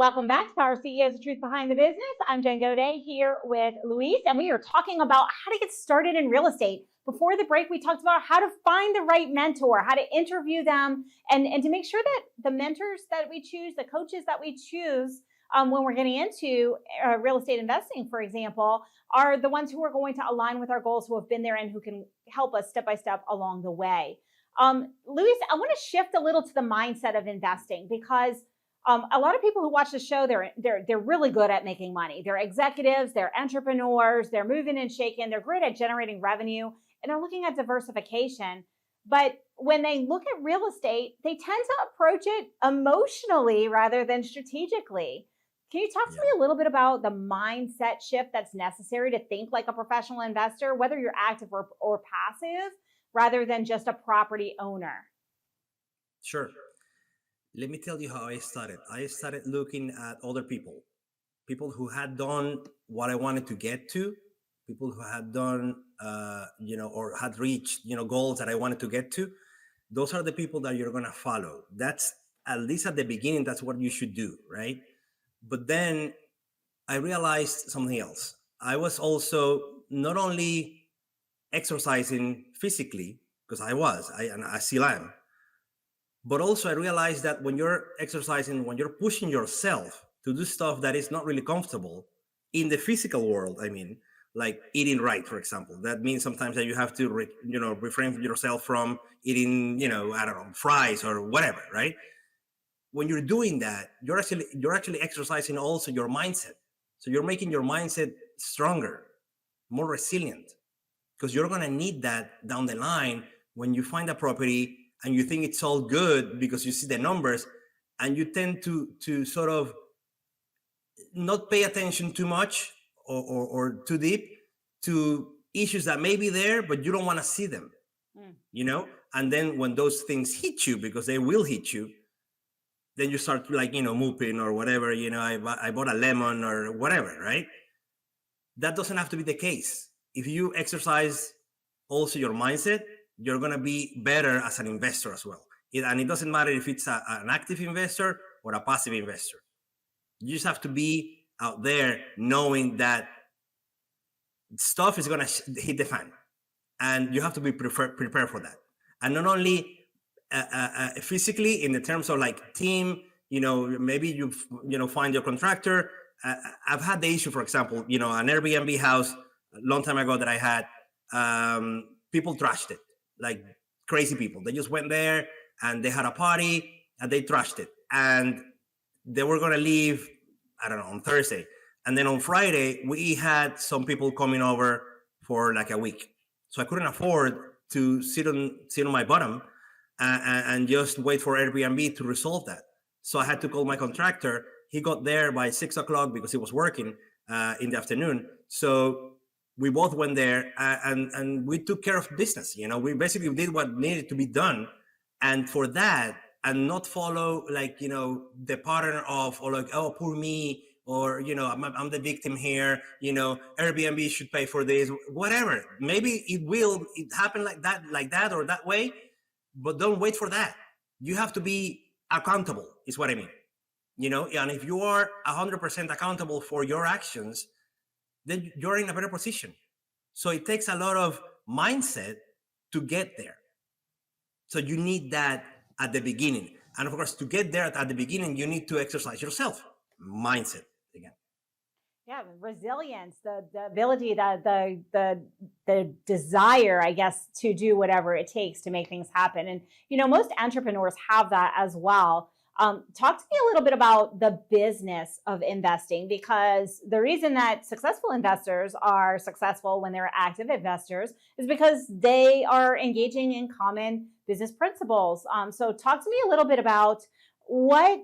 Welcome back to our CEO's The Truth Behind the Business. I'm Jen Gaudet here with Luis, and we are talking about how to get started in real estate. Before the break, we talked about how to find the right mentor, how to interview them, and to make sure that the mentors that we choose, the coaches that we choose when we're getting into real estate investing, for example, are the ones who are going to align with our goals, who have been there and who can help us step by step along the way. Luis, I want to shift a little to the mindset of investing because a lot of people who watch the show, they're really good at making money. They're executives, they're entrepreneurs, they're moving and shaking, they're great at generating revenue, and they're looking at diversification. But when they look at real estate, they tend to approach it emotionally rather than strategically. Can you talk to me a little bit about the mindset shift that's necessary to think like a professional investor, whether you're active or passive, rather than just a property owner? Sure. Let me tell you how I started. I started looking at other people who had done what I wanted to get to, people who had done, or had reached, goals that I wanted to get to. Those are the people that you're going to follow. That's, at least at the beginning, that's what you should do, right? But then I realized something else. I was also not only exercising physically, because I still am, but also I realized that when you're exercising, when you're pushing yourself to do stuff that is not really comfortable in the physical world, I mean, like eating right, for example, that means sometimes that you have to, refrain yourself from eating, I don't know, fries or whatever, right? When you're doing that, you're actually exercising also your mindset. So you're making your mindset stronger, more resilient, because you're going to need that down the line when you find a property and you think it's all good because you see the numbers, and you tend to sort of not pay attention too much or too deep to issues that may be there, but you don't want to see them, And then when those things hit you, because they will hit you, then you start mooping or whatever, I bought a lemon or whatever, right? That doesn't have to be the case. If you exercise also your mindset, you're going to be better as an investor as well. And it doesn't matter if it's an active investor or a passive investor. You just have to be out there knowing that stuff is going to hit the fan. And you have to be prepared for that. And not only physically in the terms of like team, maybe you find your contractor. I've had the issue, for example, an Airbnb house a long time ago that I had, people trashed it. Like crazy people. They just went there and they had a party and they trashed it. And they were going to leave, I don't know, on Thursday. And then on Friday, we had some people coming over for like a week. So I couldn't afford to sit on my bottom and just wait for Airbnb to resolve that. So I had to call my contractor. He got there by 6 o'clock because he was working in the afternoon. So we both went there and we took care of business. We basically did what needed to be done. And for that, and not follow the pattern of, or like, oh, poor me, or, I'm the victim here, Airbnb should pay for this, whatever. Maybe it happen like that or that way, but don't wait for that. You have to be accountable, is what I mean. And if you are 100% accountable for your actions, then you're in a better position. So it takes a lot of mindset to get there. So you need that at the beginning. And of course, to get there at the beginning, you need to exercise yourself. Mindset again. Yeah, resilience, the ability, the desire, I guess, to do whatever it takes to make things happen. And, most entrepreneurs have that as well. Talk to me a little bit about the business of investing, because the reason that successful investors are successful when they're active investors is because they are engaging in common business principles. So talk to me a little bit about what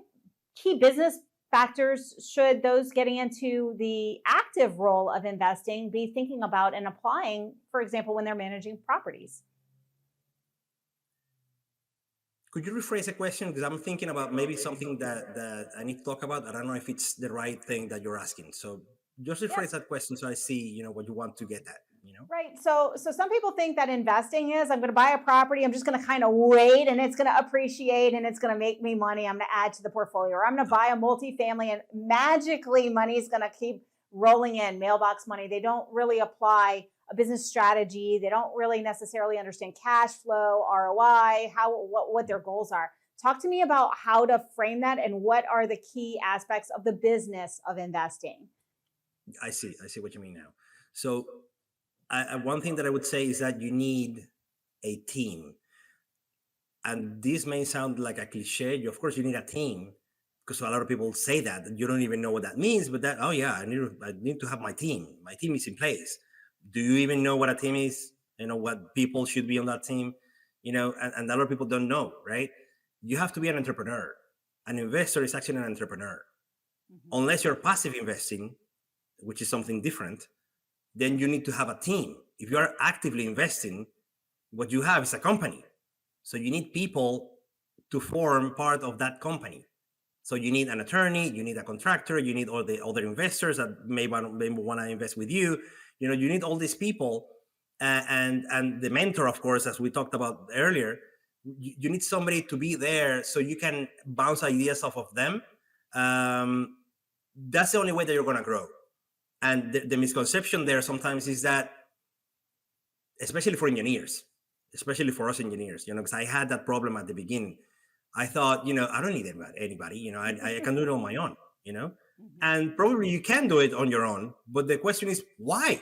key business factors should those getting into the active role of investing be thinking about and applying, for example, when they're managing properties. Could you rephrase the question? Because I'm thinking about maybe something that I need to talk about. I don't know if it's the right thing that you're asking. So just rephrase that question so I see, what you want to get at. Right. So some people think that investing is, I'm going to buy a property, I'm just going to kind of wait and it's going to appreciate and it's going to make me money. I'm going to add to the portfolio, or I'm going to buy a multifamily and magically money is going to keep rolling in, mailbox money. They don't really apply a business strategy. They don't really necessarily understand cash flow, ROI, what their goals are. Talk to me about how to frame that and what are the key aspects of the business of investing. I see what you mean now. So one thing that I would say is that you need a team. And this may sound like a cliche. Of course, you need a team, because a lot of people say that you don't even know what that means. But that, oh yeah, I need to have my team. My team is in place. Do you even know what a team is? What people should be on that team. And a lot of people don't know, right? You have to be an entrepreneur. An investor is actually an entrepreneur. Mm-hmm. Unless you're passive investing, which is something different, then you need to have a team. If you are actively investing, what you have is a company. So you need people to form part of that company. So you need an attorney, you need a contractor, you need all the other investors that may want to invest with you. You need all these people, and the mentor, of course, as we talked about earlier. You need somebody to be there so you can bounce ideas off of them. That's the only way that you're going to grow. And the misconception there sometimes is that, especially for engineers, especially for us engineers, because I had that problem at the beginning. I thought, I don't need anybody, I can do it on my own, mm-hmm. And probably you can do it on your own. But the question is, why?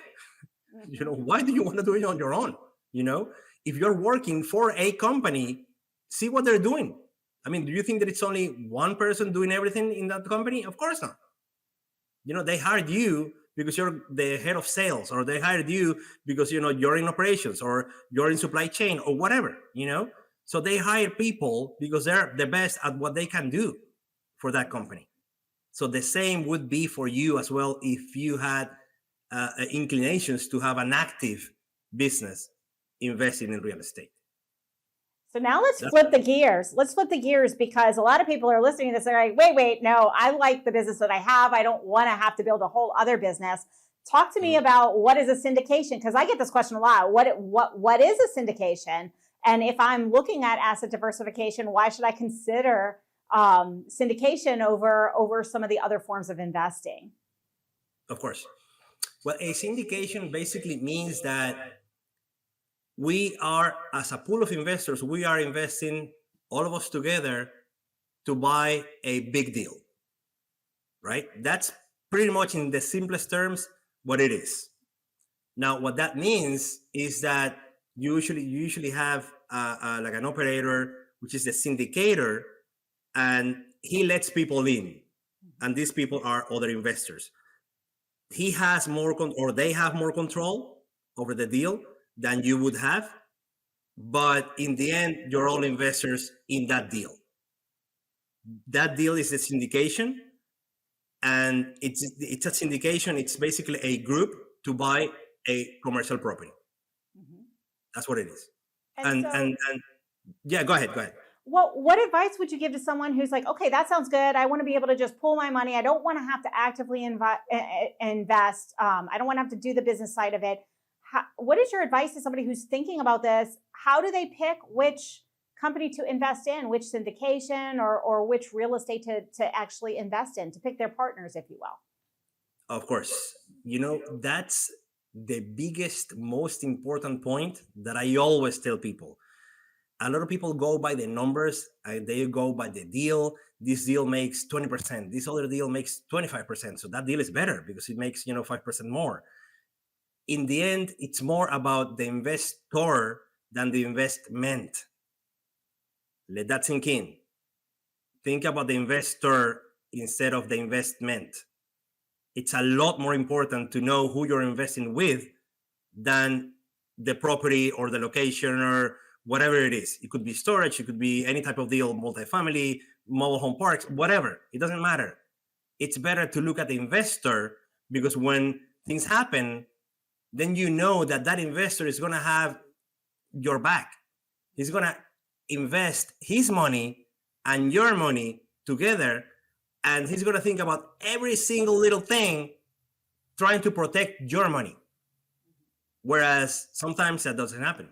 Why do you want to do it on your own? If you're working for a company, see what they're doing. I mean, do you think that it's only one person doing everything in that company? Of course not. They hired you because you're the head of sales, or they hired you because, you're in operations, or you're in supply chain, or whatever, So they hire people because they're the best at what they can do for that company. So the same would be for you as well if you had inclinations to have an active business investing in real estate. So now let's flip the gears. Let's flip the gears, because a lot of people are listening to this. They're like, wait, no, I like the business that I have. I don't want to have to build a whole other business. Talk to me about what is a syndication, because I get this question a lot. What is a syndication? And if I'm looking at asset diversification, why should I consider syndication over some of the other forms of investing? Of course. Well, a syndication basically means that we are, as a pool of investors, we are investing, all of us together, to buy a big deal, right? That's pretty much, in the simplest terms, what it is. Now, what that means is that you usually have like an operator, which is the syndicator, and he lets people in, and these people are other investors. He has more or they have more control over the deal than you would have, but in the end, you're all investors in that deal. That deal is a syndication, and it's a syndication. It's basically a group to buy a commercial property. Mm-hmm. That's what it is. And yeah, go ahead. What advice would you give to someone who's like, okay, that sounds good. I want to be able to just pull my money. I don't want to have to actively invest. I don't want to have to do the business side of it. What is your advice to somebody who's thinking about this? How do they pick which company to invest in, which syndication or which real estate to actually invest in, to pick their partners, if you will? Of course. That's the biggest, most important point that I always tell people. A lot of people go by the numbers, and they go by the deal. This deal makes 20%. This other deal makes 25%. So that deal is better because it makes 5% more. In the end, it's more about the investor than the investment. Let that sink in. Think about the investor instead of the investment. It's a lot more important to know who you're investing with than the property or the location or whatever it is. It could be storage, it could be any type of deal, multifamily, mobile home parks, whatever. It doesn't matter. It's better to look at the investor, because when things happen, then you know that that investor is going to have your back. He's going to invest his money and your money together, and he's going to think about every single little thing, trying to protect your money. Whereas sometimes that doesn't happen.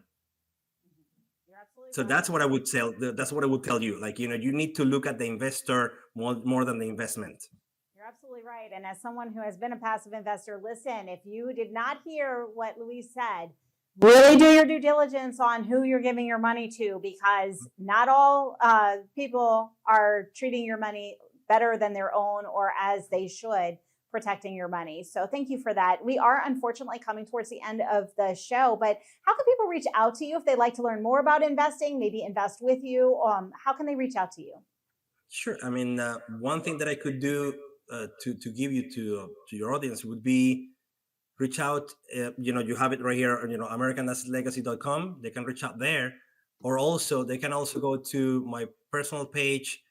You're absolutely So right. that's what I would tell. That's what I would tell you. Like, you need to look at the investor more than the investment. You're absolutely right. And as someone who has been a passive investor, listen, if you did not hear what Luis said, really do your due diligence on who you're giving your money to, because not all people are treating your money better than their own or as they should, protecting your money. So thank you for that. We are unfortunately coming towards the end of the show, but how can people reach out to you if they'd like to learn more about investing, maybe invest with you? How can they reach out to you? Sure. I mean, one thing that I could do to give you to your audience would be reach out. You have it right here. AmericanAssetLegacy.com. They can reach out there, or also they can also go to my personal page,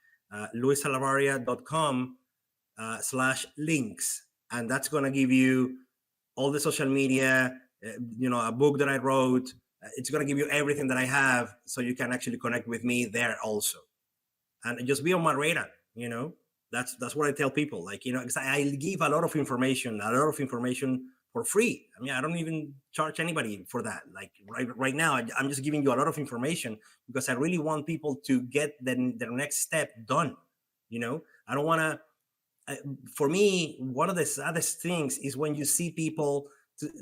LuisSalavarria.com /links, and that's going to give you all the social media. A book that I wrote. It's going to give you everything that I have, so you can actually connect with me there also, and just be on my radar. That's what I tell people. Like, because I give a lot of information for free. I mean, I don't even charge anybody for that. Like right now, I'm just giving you a lot of information because I really want people to get their next step done. I don't want to. For me, one of the saddest things is when you see people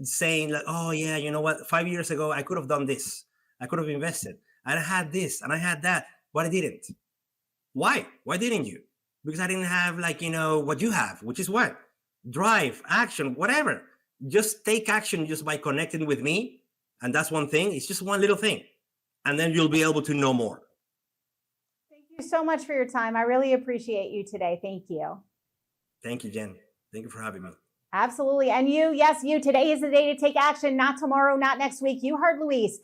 saying like, "Oh yeah, you know what? 5 years ago, I could have done this. I could have invested. And I had this and I had that, but I didn't." Why? Why didn't you? Because I didn't have what you have, which is what? Drive, action, whatever. Just take action just by connecting with me. And that's one thing. It's just one little thing. And then you'll be able to know more. Thank you so much for your time. I really appreciate you today. Thank you. Thank you, Jen. Thank you for having me. Absolutely. And you, yes, you, today is the day to take action, not tomorrow, not next week. You heard Luis.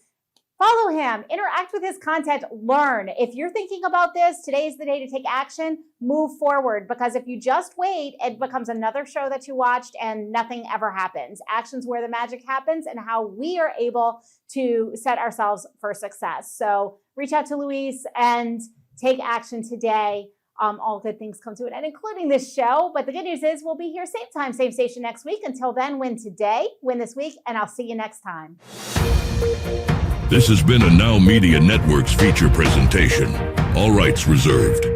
Follow him, interact with his content, learn. If you're thinking about this, today is the day to take action, move forward. Because if you just wait, it becomes another show that you watched and nothing ever happens. Action's where the magic happens and how we are able to set ourselves for success. So reach out to Luis and take action today. All good things come to it, and including this show. But the good news is we'll be here same time, same station next week. Until then, win today, win this week, and I'll see you next time. This has been a Now Media Networks feature presentation. All rights reserved.